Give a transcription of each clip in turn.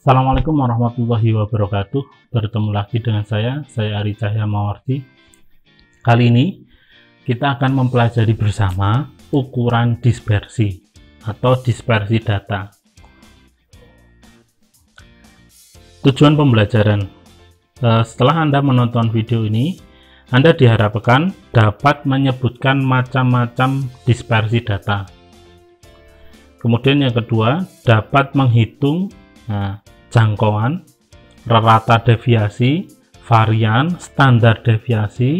Assalamualaikum warahmatullahi wabarakatuh. Bertemu lagi dengan saya Ari Cahya Mawardi. Kali ini kita akan mempelajari bersama ukuran dispersi atau dispersi data. Tujuan pembelajaran, setelah Anda menonton video ini, Anda diharapkan dapat menyebutkan macam-macam dispersi data. Kemudian yang kedua, dapat menghitung jangkauan, rata deviasi, varian, standar deviasi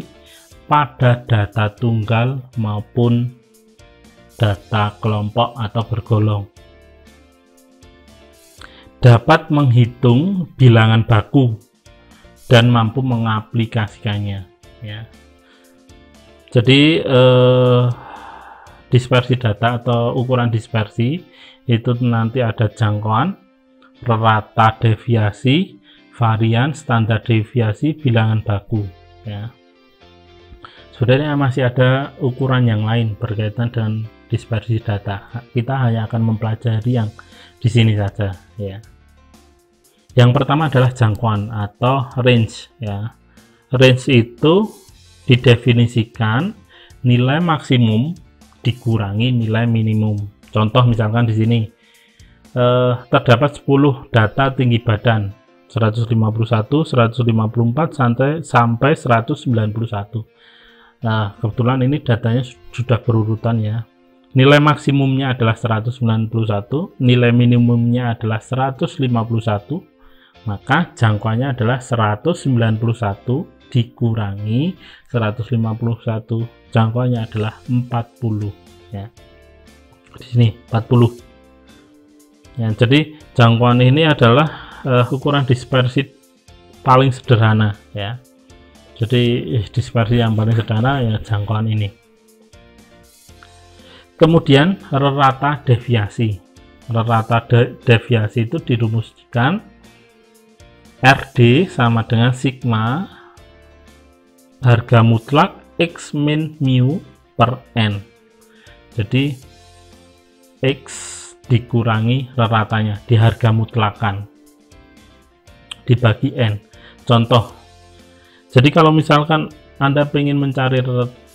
pada data tunggal maupun data kelompok atau bergolong. Dapat menghitung bilangan baku dan mampu mengaplikasikannya. Ya. Jadi dispersi data atau ukuran dispersi itu nanti ada jangkauan, rata deviasi, varian, standar deviasi, bilangan baku. Ya. Sebenarnya masih ada ukuran yang lain berkaitan dengan dispersi data. Kita hanya akan mempelajari yang di sini saja. Ya. Yang pertama adalah jangkauan atau range. Ya. Range itu didefinisikan nilai maksimum dikurangi nilai minimum. Contoh misalkan di sini. Terdapat 10 data tinggi badan 151, 154 sampai 191. Nah, kebetulan ini datanya sudah berurutan ya. Nilai maksimumnya adalah 191, nilai minimumnya adalah 151, maka jangkauannya adalah 191 dikurangi 151, jangkauannya adalah 40 ya. Di sini 40. Ya, jadi jangkauan ini adalah ukuran dispersi paling sederhana ya. Jadi dispersi yang paling sederhana ya jangkauan ini. Kemudian rata deviasi. Rata deviasi itu dirumuskan RD sama dengan sigma harga mutlak X min mu per N. Jadi X dikurangi raratanya di harga mutlakan dibagi N. Contoh, jadi kalau misalkan Anda ingin mencari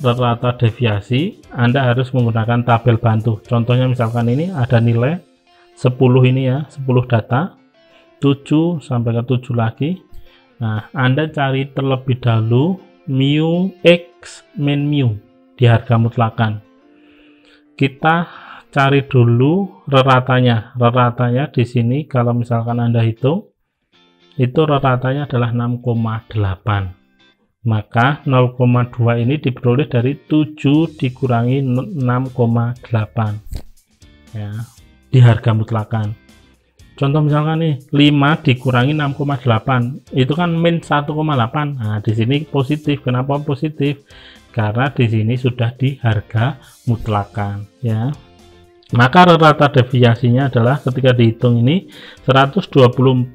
rata deviasi, Anda harus menggunakan tabel bantu. Contohnya misalkan ini ada nilai 10 ini ya, 10 data 7 sampai ke 7 lagi. Nah, Anda cari terlebih dahulu mu X min mu di harga mutlakan. Kita cari dulu raratanya. Raratanya di sini kalau misalkan Anda hitung itu raratanya adalah 6,8. Maka 0,2 ini diperoleh dari 7 dikurangi 6,8 ya, di harga mutlakan. Contoh misalkan nih 5 dikurangi 6,8 itu kan min 1,8. Nah, di sini positif. Kenapa positif? Karena di sini sudah di harga mutlakan ya. Maka rata deviasinya adalah ketika dihitung ini 12,4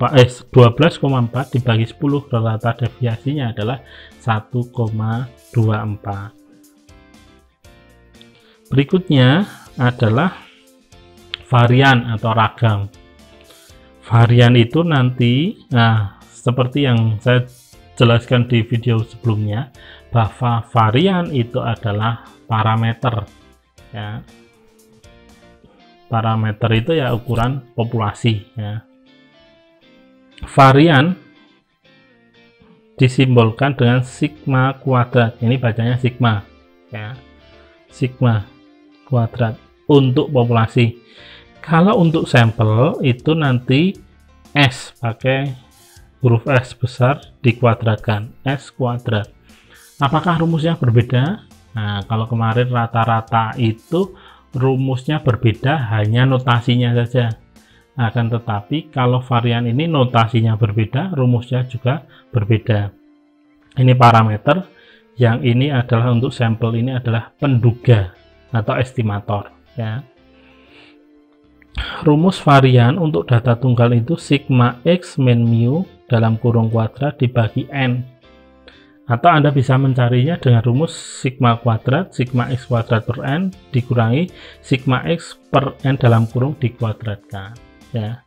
dibagi 10, rata deviasinya adalah 1,24. Berikutnya adalah varian atau ragam. Varian itu nanti, seperti yang saya jelaskan di video sebelumnya, bahwa varian itu adalah parameter ya. Parameter itu ya ukuran populasi ya. Varian disimbolkan dengan sigma kuadrat. Ini bacanya sigma ya. Sigma kuadrat untuk populasi. Kalau untuk sampel itu nanti S pakai huruf S besar dikuadratkan, S kuadrat. Apakah rumusnya berbeda? Nah, kalau kemarin rata-rata itu rumusnya berbeda, hanya notasinya saja. Akan tetapi kalau varian ini notasinya berbeda, rumusnya juga berbeda. Ini parameter, yang ini adalah untuk sampel, ini adalah penduga atau estimator ya. Rumus varian untuk data tunggal itu sigma X min mu dalam kurung kuadrat dibagi N. Atau Anda bisa mencarinya dengan rumus sigma kuadrat, sigma x kuadrat per n dikurangi sigma x per n dalam kurung dikuadratkan. Ya.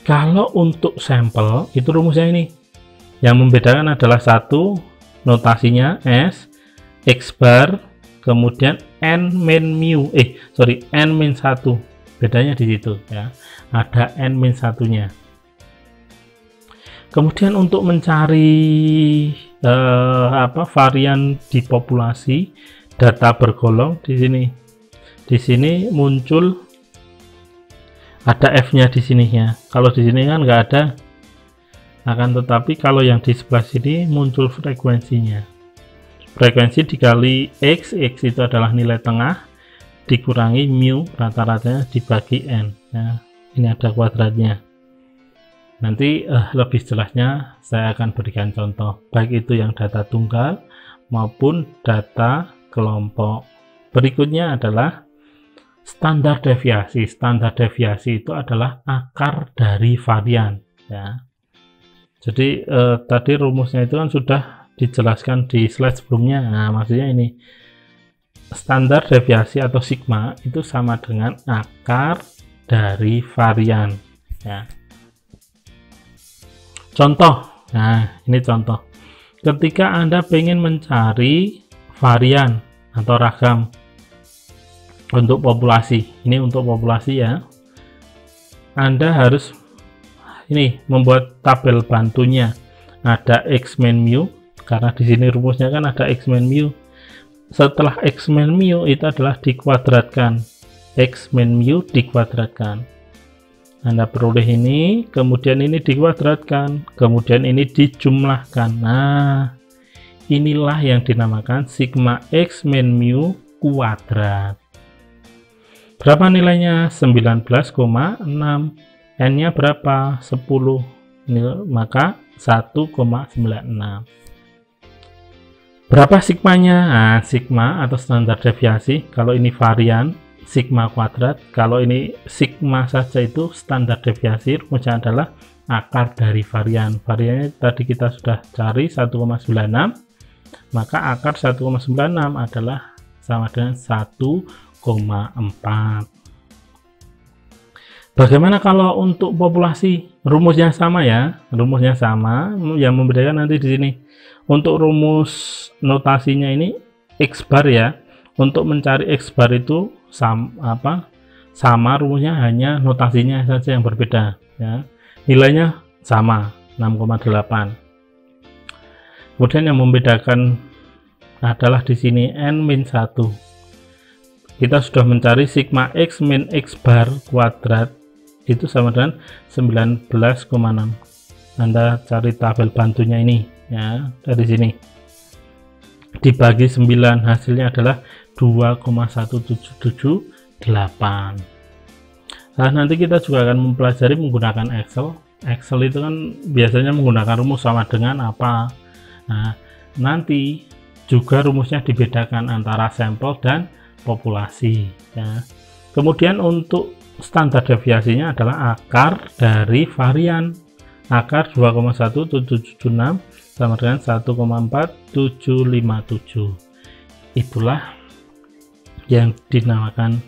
Kalau untuk sampel itu rumusnya ini. Yang membedakan adalah satu, notasinya S, X bar, kemudian N min mu, N min 1. Bedanya di situ ya. Ada N min 1-nya. Kemudian untuk mencari varian di populasi, data bergolong di sini. Di sini muncul ada F-nya di sini ya. Kalau di sini kan nggak ada. Akan tetapi kalau yang di sebelah sini muncul frekuensinya. Frekuensi dikali X, X itu adalah nilai tengah, dikurangi mu rata-ratanya dibagi N. Nah, ini ada kuadratnya. Nanti lebih jelasnya saya akan berikan contoh, baik itu yang data tunggal maupun data kelompok. Berikutnya adalah standar deviasi. Standar deviasi itu adalah akar dari varian ya. Jadi tadi rumusnya itu kan sudah dijelaskan di slide sebelumnya. Nah, maksudnya ini standar deviasi atau sigma itu sama dengan akar dari varian ya. Contoh, nah ini contoh. Ketika Anda ingin mencari varian atau ragam untuk populasi, ini untuk populasi ya, Anda harus ini membuat tabel bantunya. Ada X min mu, karena di sini rumusnya kan ada X min mu. Setelah X min mu itu adalah dikuadratkan, X min mu dikuadratkan. Anda peroleh ini, kemudian ini dikuadratkan, kemudian ini dijumlahkan. Nah, inilah yang dinamakan sigma X min mu kuadrat. Berapa nilainya? 19,6. N-nya berapa? 10. Maka 1,96. Berapa sigmanya? Nah, sigma atau standar deviasi, kalau ini varian, sigma kuadrat. Kalau ini sigma saja itu standar deviasi, rumusnya adalah akar dari varian. Variannya tadi kita sudah cari 1,96, maka akar 1,96 adalah sama dengan 1,4. Bagaimana kalau untuk populasi? Rumusnya sama ya, rumusnya sama. Yang membedakan nanti di sini. Untuk rumus notasinya ini X bar ya. Untuk mencari X bar itu sama rumusnya, hanya notasinya saja yang berbeda ya. Nilainya sama 6,8. Kemudian yang membedakan adalah di sini N min 1. Kita sudah mencari sigma X min X bar kuadrat itu sama dengan 19,6. Anda cari tabel bantunya ini ya, dari sini dibagi 9, hasilnya adalah 2,1778. Nah, nanti kita juga akan mempelajari menggunakan Excel. Excel itu kan biasanya menggunakan rumus sama dengan apa. Nah, nanti juga rumusnya dibedakan antara sampel dan populasi ya. Kemudian untuk standar deviasinya adalah akar dari varian. Akar 2,1776 sama dengan 1,4757. Itulah yang dinamakan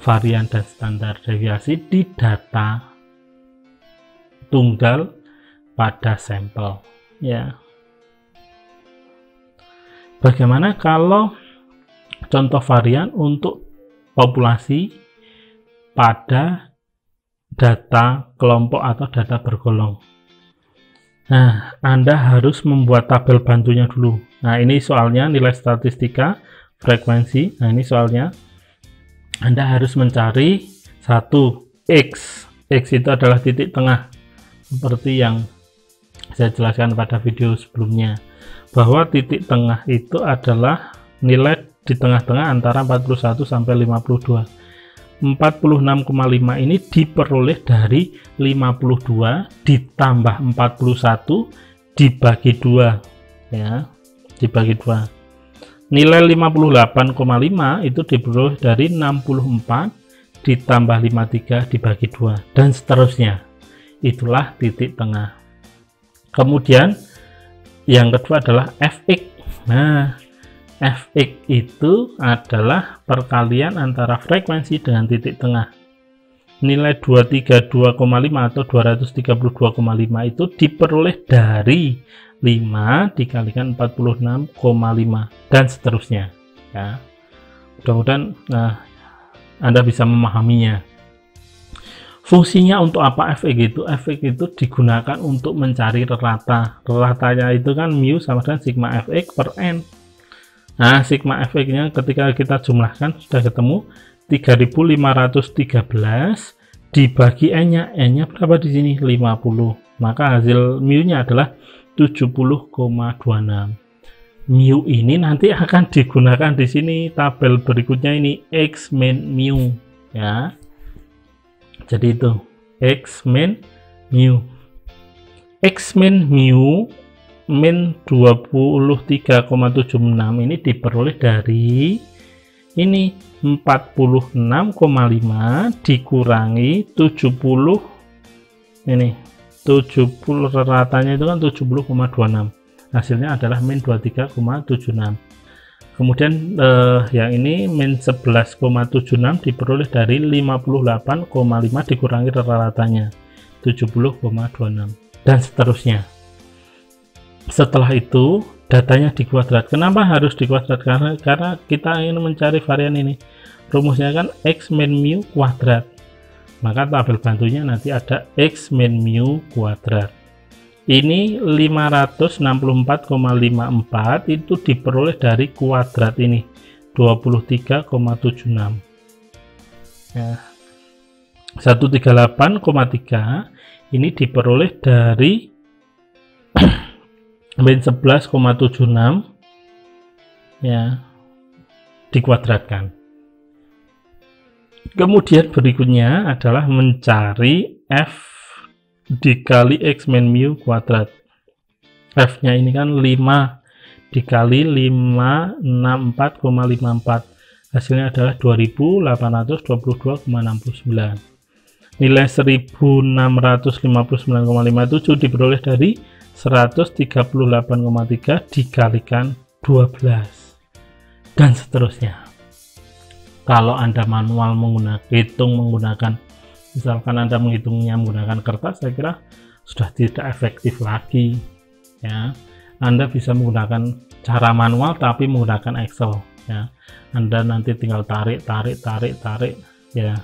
varian dan standar deviasi di data tunggal pada sampel ya. Bagaimana kalau contoh varian untuk populasi pada data kelompok atau data bergolong? Nah, Anda harus membuat tabel bantunya dulu. Nah, ini soalnya nilai statistika frekuensi. Nah, ini soalnya Anda harus mencari satu X. X itu adalah titik tengah, seperti yang saya jelaskan pada video sebelumnya, bahwa titik tengah itu adalah nilai di tengah-tengah antara 41 sampai 52. 46,5 ini diperoleh dari 52 ditambah 41 dibagi 2 ya, dibagi 2. Nilai 58,5 itu diperoleh dari 64 ditambah 53 dibagi 2 dan seterusnya. Itulah titik tengah. Kemudian yang kedua adalah Fx. Nah, Fx itu adalah perkalian antara frekuensi dengan titik tengah. nilai 232,5 atau 232,5 itu diperoleh dari 5 dikalikan 46,5 dan seterusnya ya. Mudah-mudahan Anda bisa memahaminya. Fungsinya untuk apa efek itu? Efek itu digunakan untuk mencari rata. Ratanya itu kan mu sama dengan sigma fx per n. Nah, sigma fx-nya ketika kita jumlahkan sudah ketemu 3513 dibagi n-nya. N-nya berapa di sini? 50. Maka hasil mu-nya adalah 70,26. Mu ini nanti akan digunakan di sini tabel berikutnya ini x min mu ya. Jadi itu x min mu. X min mu min 23,76 ini diperoleh dari ini 46,5 dikurangi 70, ini 70 ratanya itu kan 70,26, hasilnya adalah min 23,76. Kemudian yang ini min 11,76 diperoleh dari 58,5 dikurangi rata-ratanya 70,26 dan seterusnya. Setelah itu datanya dikuadrat. Kenapa harus dikuadrat? Karena kita ingin mencari varian ini. Rumusnya kan x min mu kuadrat. Maka tabel bantunya nanti ada x min mu kuadrat. Ini 564,54 itu diperoleh dari kuadrat ini 23,76 ya. 138,3 ini diperoleh dari min 11,76 ya, dikuadratkan. Kemudian berikutnya adalah mencari f dikali x min mu kuadrat. F nya ini kan 5 dikali 564,54, hasilnya adalah 2822,69. Nilai 1659,57 diperoleh dari 138,3 dikalikan 12 dan seterusnya. Kalau Anda manual menggunakan misalkan Anda menghitungnya menggunakan kertas, saya kira sudah tidak efektif lagi ya. Anda bisa menggunakan cara manual tapi menggunakan Excel ya. Anda nanti tinggal tarik ya,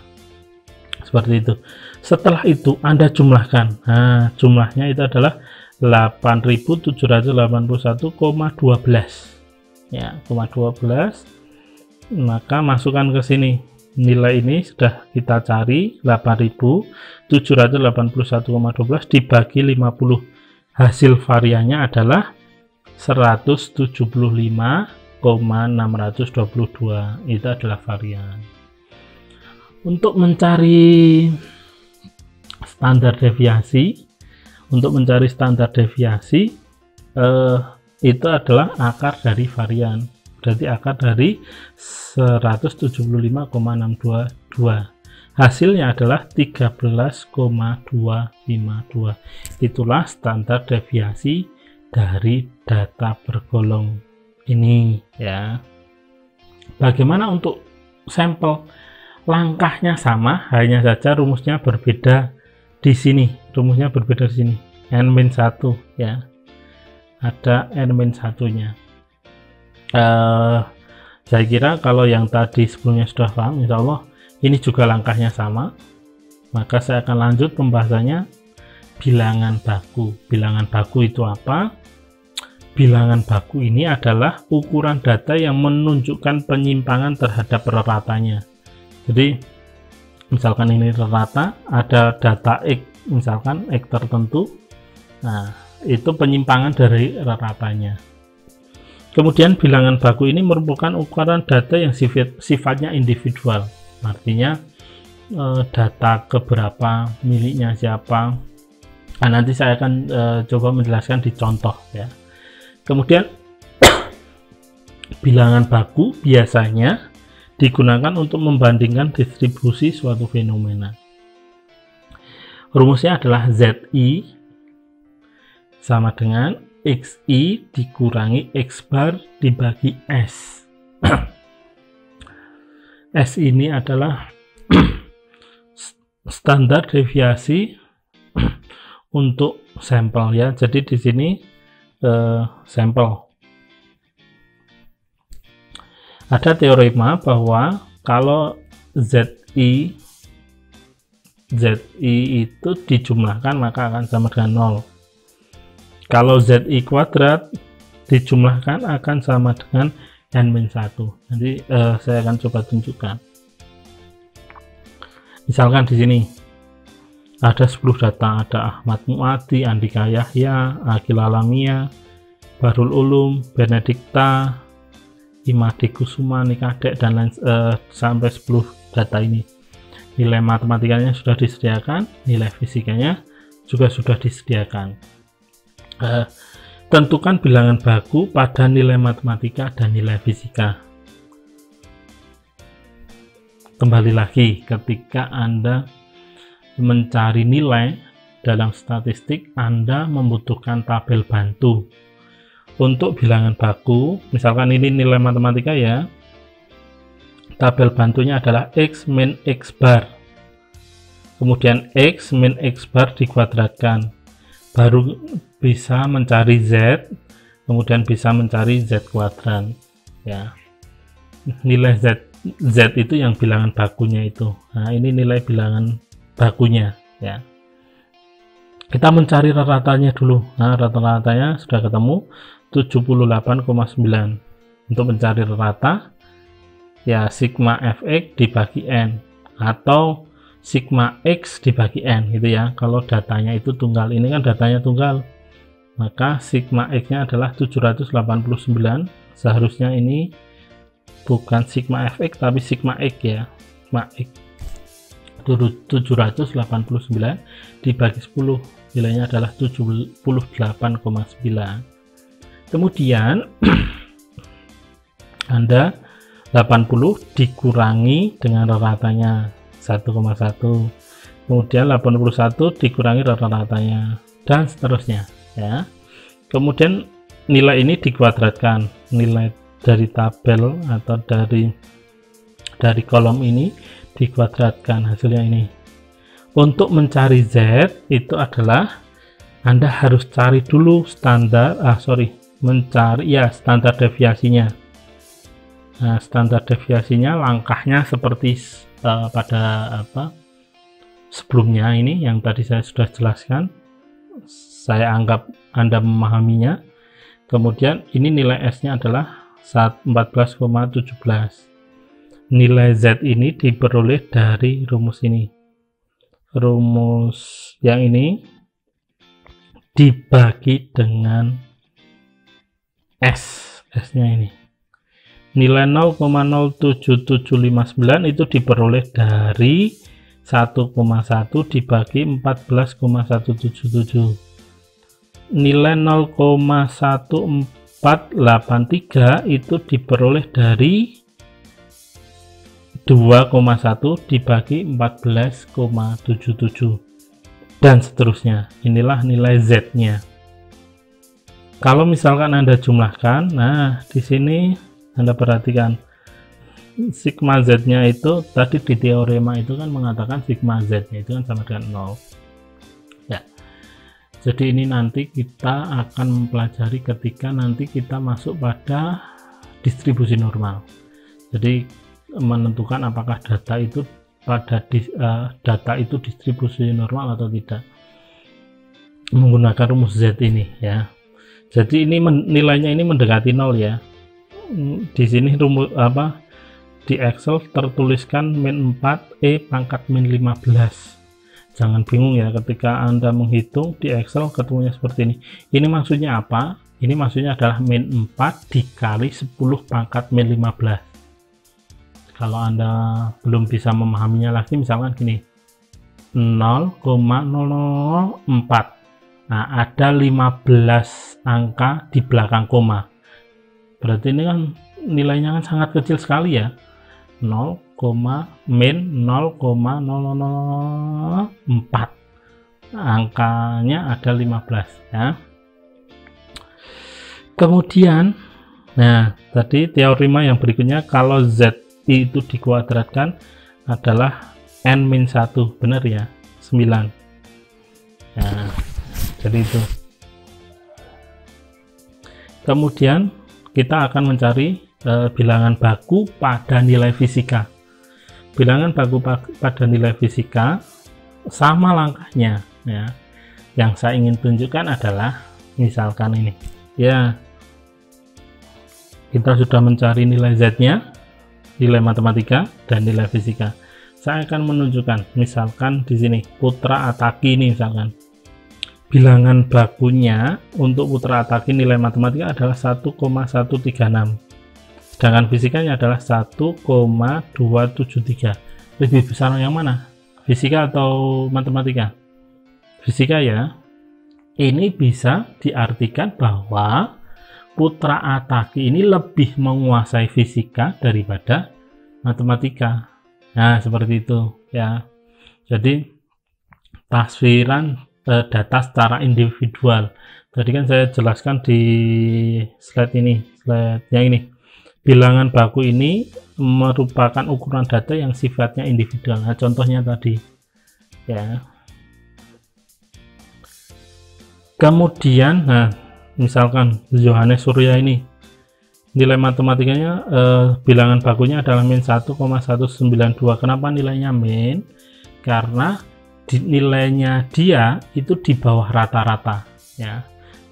seperti itu. Setelah itu Anda jumlahkan. Nah, jumlahnya itu adalah 8.781,12 ya, 12. Maka masukkan ke sini. Nilai ini sudah kita cari 8.781,12 dibagi 50. Hasil variannya adalah 175,622. Itu adalah varian. Untuk mencari standar deviasi, itu adalah akar dari varian. Berarti akar dari 175,622. Hasilnya adalah 13,252. Itulah standar deviasi dari data bergolong ini ya. Bagaimana untuk sampel? Langkahnya sama, hanya saja rumusnya berbeda di sini. Rumusnya berbeda di sini. N-1 ya. Ada N-1-nya. Saya kira kalau yang tadi sebelumnya sudah paham, insya Allah ini juga langkahnya sama. Maka saya akan lanjut pembahasannya bilangan baku. Bilangan baku itu apa? Bilangan baku ini adalah ukuran data yang menunjukkan penyimpangan terhadap ratanya. Jadi misalkan ini rata, ada data X, misalkan X tertentu, nah itu penyimpangan dari ratanya. Kemudian bilangan baku ini merupakan ukuran data yang sifatnya individual, artinya data keberapa, miliknya siapa. Nah, nanti saya akan coba menjelaskan di contoh ya. Kemudian bilangan baku biasanya digunakan untuk membandingkan distribusi suatu fenomena. Rumusnya adalah ZI sama dengan XI dikurangi X bar dibagi S. S ini adalah standar deviasi untuk sampel ya. Jadi di sini sampel. Ada teorema bahwa kalau ZI itu dijumlahkan maka akan sama dengan 0. Kalau ZI kuadrat dijumlahkan akan sama dengan N-1. Nanti saya akan coba tunjukkan. Misalkan di sini ada 10 data, ada Ahmad Muadi, Andika Yahya, Akil Alamia, Barul Ulum, Benedikta, Imade Kusuma, Nikadek, dan lain sampai 10 data ini. Nilai matematikanya sudah disediakan, nilai fisikanya juga sudah disediakan. Tentukan bilangan baku pada nilai matematika dan nilai fisika. Kembali lagi, ketika Anda mencari nilai dalam statistik, Anda membutuhkan tabel bantu. Untuk bilangan baku, misalkan ini nilai matematika ya, tabel bantunya adalah X min X bar. Kemudian X min X bar dikuadratkan. Baru bisa mencari Z, kemudian bisa mencari Z kuadrat. Ya. Nilai Z itu yang bilangan bakunya itu. Nah, ini nilai bilangan bakunya ya. Kita mencari rata-ratanya dulu. Nah, rata-ratanya sudah ketemu 78,9. Untuk mencari rata ya sigma fx dibagi n atau sigma x dibagi n gitu ya. Kalau datanya itu tunggal, ini kan datanya tunggal, maka sigma x nya adalah 789. Seharusnya ini bukan sigma fx tapi sigma x ya. Sigma x 789 dibagi 10, nilainya adalah 78,9. Kemudian Anda 80 dikurangi dengan rata-ratanya 1,1, kemudian 81 dikurangi rata-ratanya, dan seterusnya ya. Kemudian nilai ini dikuadratkan, nilai dari tabel atau dari kolom ini dikuadratkan, hasilnya ini. Untuk mencari Z itu adalah Anda harus cari dulu standar standar deviasinya. Nah, standar deviasinya langkahnya seperti pada sebelumnya ini yang tadi saya sudah jelaskan. Saya anggap Anda memahaminya. Kemudian ini nilai S-nya adalah 14,17. Nilai Z ini diperoleh dari rumus ini. Rumus yang ini dibagi dengan S-nya ini. Nilai 0,07759 itu diperoleh dari 1,1 dibagi 14,177. Nilai 0,1483 itu diperoleh dari 2,1 dibagi 14,77, dan seterusnya. Inilah nilai Z-nya. Kalau misalkan Anda jumlahkan, nah di sini Anda perhatikan sigma Z-nya itu tadi di teorema itu kan mengatakan sigma Z-nya itu kan sama dengan 0. Ya. Jadi ini nanti kita akan mempelajari ketika nanti kita masuk pada distribusi normal. Jadi menentukan apakah data itu distribusi normal atau tidak menggunakan rumus Z ini ya. Jadi ini nilainya ini mendekati 0 ya. Di sini rumus di Excel tertuliskan min 4 pangkat min 15. Jangan bingung ya ketika Anda menghitung di Excel ketemunya seperti ini. Ini maksudnya apa? Ini maksudnya adalah min 4 dikali 10 pangkat min 15. Kalau Anda belum bisa memahaminya lagi, misalkan gini, 0,004. Nah, ada 15 angka di belakang koma. Berarti ini kan nilainya kan sangat kecil sekali ya. 0,min 0,004. Angkanya ada 15 ya. Kemudian, nah tadi teorema yang berikutnya, kalau Z itu dikuadratkan adalah N-1, benar ya, 9. Nah, jadi itu. Kemudian kita akan mencari bilangan baku pada nilai fisika. Bilangan baku pada nilai fisika sama langkahnya ya. Yang saya ingin tunjukkan adalah misalkan ini ya, kita sudah mencari nilai Z-nya, nilai matematika dan nilai fisika. Saya akan menunjukkan misalkan di sini Putra Ataki ini, misalkan bilangan bakunya untuk Putra Ataki nilai matematika adalah 1,136, sedangkan fisikanya adalah 1,273. Lebih besar yang mana, fisika atau matematika? Fisika ya. Ini bisa diartikan bahwa Putra Ataki ini lebih menguasai fisika daripada matematika. Nah, seperti itu ya. Jadi tasviran data secara individual. Tadi kan saya jelaskan di slide ini, slide yang ini. Bilangan baku ini merupakan ukuran data yang sifatnya individual. Nah, contohnya tadi ya. Kemudian, nah, misalkan Yohanes Surya ini nilai matematikanya bilangan bakunya adalah -1,192. Kenapa nilainya min? Karena nilainya dia itu di bawah rata-rata ya.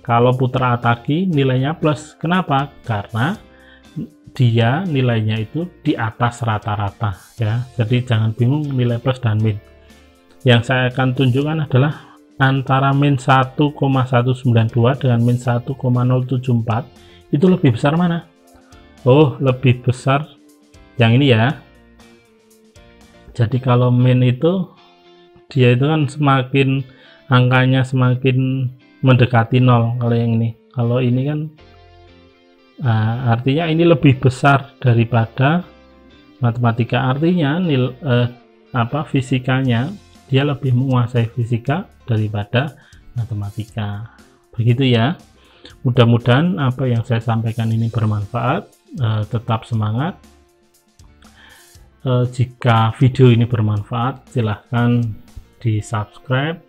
Kalau Putra Ataki nilainya plus. Kenapa? Karena dia nilainya itu di atas rata-rata ya. Jadi jangan bingung nilai plus dan min. Yang saya akan tunjukkan adalah antara -1,192 dengan -1,074 itu lebih besar mana? Oh, lebih besar yang ini ya. Jadi kalau min itu dia itu kan semakin angkanya semakin mendekati 0 kalau yang ini. Kalau ini kan artinya ini lebih besar daripada matematika. Artinya fisikanya dia lebih menguasai fisika daripada matematika. Begitu ya. Mudah-mudahan apa yang saya sampaikan ini bermanfaat. Tetap semangat. Jika video ini bermanfaat, silahkan di subscribe,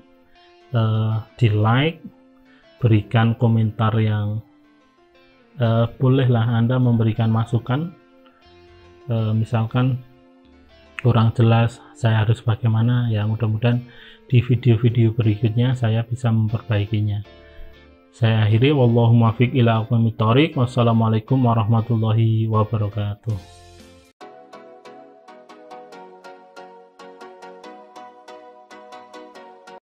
di like, berikan komentar yang bolehlah Anda memberikan masukan. Misalkan kurang jelas saya harus bagaimana ya, mudah-mudahan di video-video berikutnya saya bisa memperbaikinya. Saya akhiri, wallahu muwaffiq ila aqwamit thoriq. Wassalamualaikum warahmatullahi wabarakatuh.